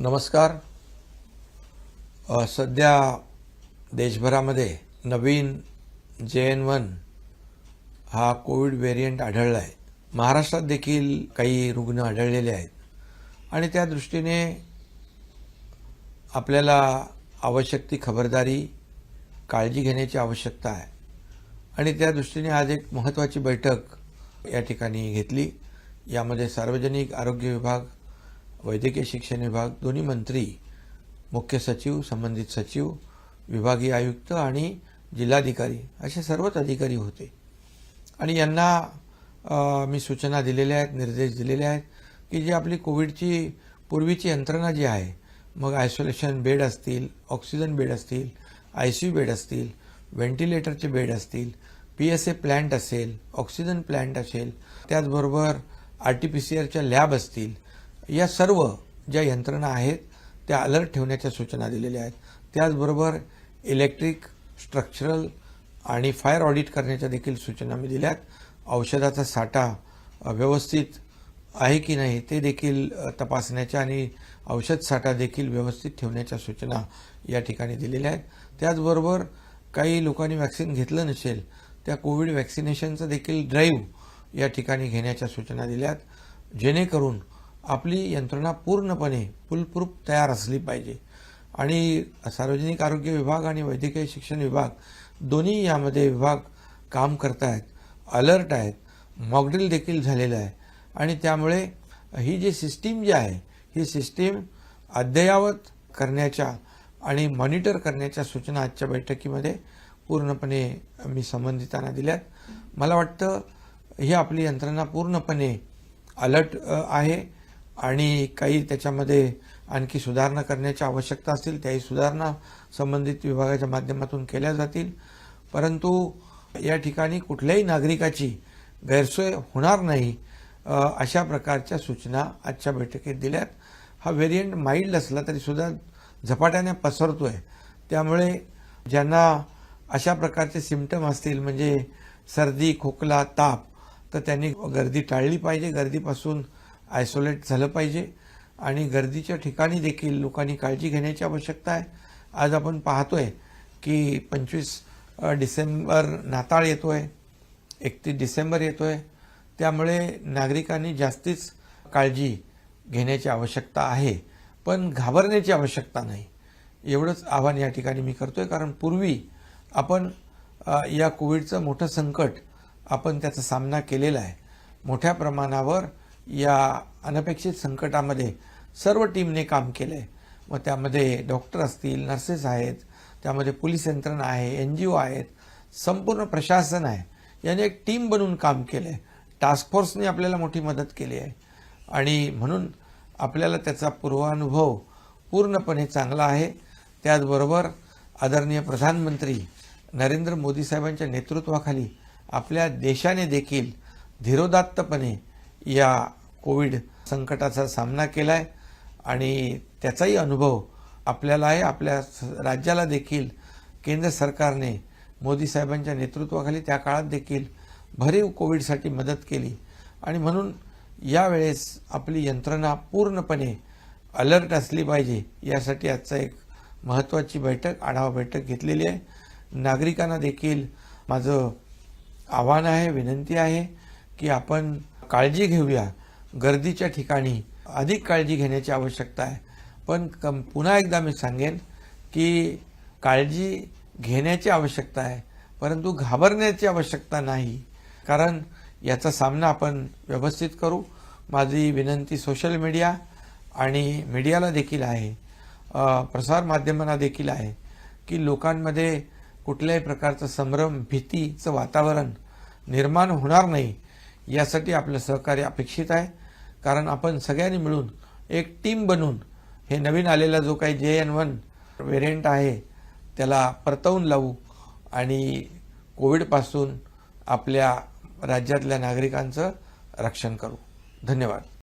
नमस्कार. सध्या देशभरामध्ये नवीन JN1 हा कोविड व्हेरियंट आढळला आहे. महाराष्ट्रात देखील काही रुग्ण आढळलेले आहेत आणि त्या दृष्टीने आपल्याला आवश्यक ती खबरदारी, काळजी घेण्याची आवश्यकता आहे आणि त्या दृष्टीने आज एक महत्त्वाची बैठक या ठिकाणी घेतली. यामध्ये सार्वजनिक आरोग्य विभाग, वैद्यकीय शिक्षण विभाग, दोन्ही मंत्री, मुख्य सचिव, संबंधित सचिव, विभागीय आयुक्त आणि जिल्हाधिकारी असे सर्वच अधिकारी होते आणि यांना मी सूचना दिलेल्या आहेत, निर्देश दिलेले आहेत की जी आपली कोविडची पूर्वीची यंत्रणा जी आहे, मग आयसोलेशन बेड असतील, ऑक्सिजन बेड असतील, ICU बेड असतील, व्हेंटिलेटरचे बेड असतील, PSA प्लांट असेल, ऑक्सिजन प्लांट असेल, त्याचबरोबर RT-PCR लॅब असतील, या सर्व ज्या यंत्रणा आहेत त्या अलर्ट ठेवण्याच्या सूचना दिलेल्या आहेत. त्याचबरोबर इलेक्ट्रिक, स्ट्रक्चरल आणि फायर ऑडिट करण्याच्या देखील सूचना मी दिल्यात. औषधाचा साठा व्यवस्थित आहे की नाही ते देखील तपासण्याच्या आणि औषध साठा देखील व्यवस्थित ठेवण्याच्या सूचना या ठिकाणी दिलेल्या आहेत. त्याचबरोबर काही लोकांनी वॅक्सिन घेतलं नसेल त्या कोविड वॅक्सिनेशनचं देखील ड्राईव्ह या ठिकाणी घेण्याच्या सूचना दिल्यात, जेणेकरून आपली यंत्रणा पूर्णपणे फुलप्रूफ तयार असली पाहिजे. आणि सार्वजनिक आरोग्य विभाग आणि वैद्यकीय शिक्षण विभाग दोन्ही यामध्ये विभाग काम करत आहेत, अलर्ट आहेत, मॉकड्रिल देखील झालेलं आहे आणि त्यामुळे ही जी सिस्टीम जी आहे ही सिस्टीम अद्ययावत करण्याच्या आणि मॉनिटर करण्याच्या सूचना आजच्या बैठकीमध्ये पूर्णपणे मी संबंधितांना दिल्यात. मला वाटतं ही आपली यंत्रणा पूर्णपणे अलर्ट आहे आणि काही त्याच्यामध्ये आणखी सुधारणा करण्याची आवश्यकता असतील त्याही सुधारणा संबंधित विभागाच्या माध्यमातून केल्या जातील. परंतु या ठिकाणी कुठल्याही नागरिकाची गैरसोय होणार नाही अशा प्रकारच्या सूचना आजच्या बैठकीत दिल्यात. हा व्हेरियंट माइल्ड असला तरी सुद्धा झपाट्याने पसरतोय, त्यामुळे ज्यांना अशा प्रकारचे सिम्पटम असतील म्हणजे सर्दी, खोकला, ताप, तर त्यांनी गर्दी टाळली पाहिजे, गर्दीपासून आयसोलेट झालं पाहिजे आणि गर्दीच्या ठिकाणी देखील लोकांनी काळजी घेण्याची आवश्यकता आहे. आज आपण पाहतोय की 25 डिसेंबर नाताळ येतोय, 31 डिसेंबर येतोय, त्यामुळे नागरिकांनी जास्तीच काळजी घेण्याची आवश्यकता आहे, पण घाबरण्याची आवश्यकता नाही. एवढंच आवाहन या ठिकाणी मी करतोय, कारण पूर्वी आपण या कोविडचं मोठं संकट आपण त्याचा सामना केलेला आहे. मोठ्या प्रमाणावर या अनपेक्षित संकटामध्ये सर्व टीमने काम केलं आहे. मग त्यामध्ये डॉक्टर असतील, नर्सेस आहेत, त्यामध्ये पोलीस यंत्रणा आहे, NGO आहेत, संपूर्ण प्रशासन आहे. याने एक टीम बनवून काम केलं आहे. टास्क फोर्सने आपल्याला मोठी मदत केली आहे आणि म्हणून आपल्याला त्याचा पूर्वानुभव पूर्णपणे चांगला आहे. त्याचबरोबर आदरणीय प्रधानमंत्री नरेंद्र मोदी साहेबांच्या नेतृत्वाखाली आपल्या देशाने देखील धीरोदात्तपणे या कोविड संकटाचा सामना केला आहे आणि त्याचाही अनुभव आपल्याला आहे. आपल्या राज्याला देखील केंद्र सरकारने मोदी साहेबांच्या नेतृत्वाखाली त्या काळात देखील भरीव कोविडसाठी मदत केली आणि म्हणून यावेळेस आपली यंत्रणा पूर्णपणे अलर्ट असली पाहिजे. यासाठी आजचा एक महत्त्वाची बैठक, आढावा बैठक घेतलेली आहे. नागरिकांना देखील माझं आव्हान आहे, विनंती आहे की आपण काळजी घेऊया. गर्दीच्या ठिकाणी अधिक काळजी घेण्याची आवश्यकता आहे, पण पुन्हा एकदा मी सांगेन की काळजी घेण्याची आवश्यकता आहे, परंतु घाबरण्याची आवश्यकता नाही, कारण याचा सामना आपण व्यवस्थित करू. माझी विनंती सोशल मीडिया आणि मीडियाला देखील आहे, प्रसार माध्यमांना देखील आहे की लोकांमध्ये कुठल्याही प्रकारचं संभ्रम, भीतीचं वातावरण निर्माण होणार नाही यासाठी आपलं सहकार्य अपेक्षित आहे. कारण आपण सगळ्यांनी मिळून एक टीम बनून हे नवीन आलेला जो काही JN1 व्हेरियंट आहे त्याला परतवून लावू आणि कोविडपासून आपल्या राज्यातल्या नागरिकांचं रक्षण करू. धन्यवाद.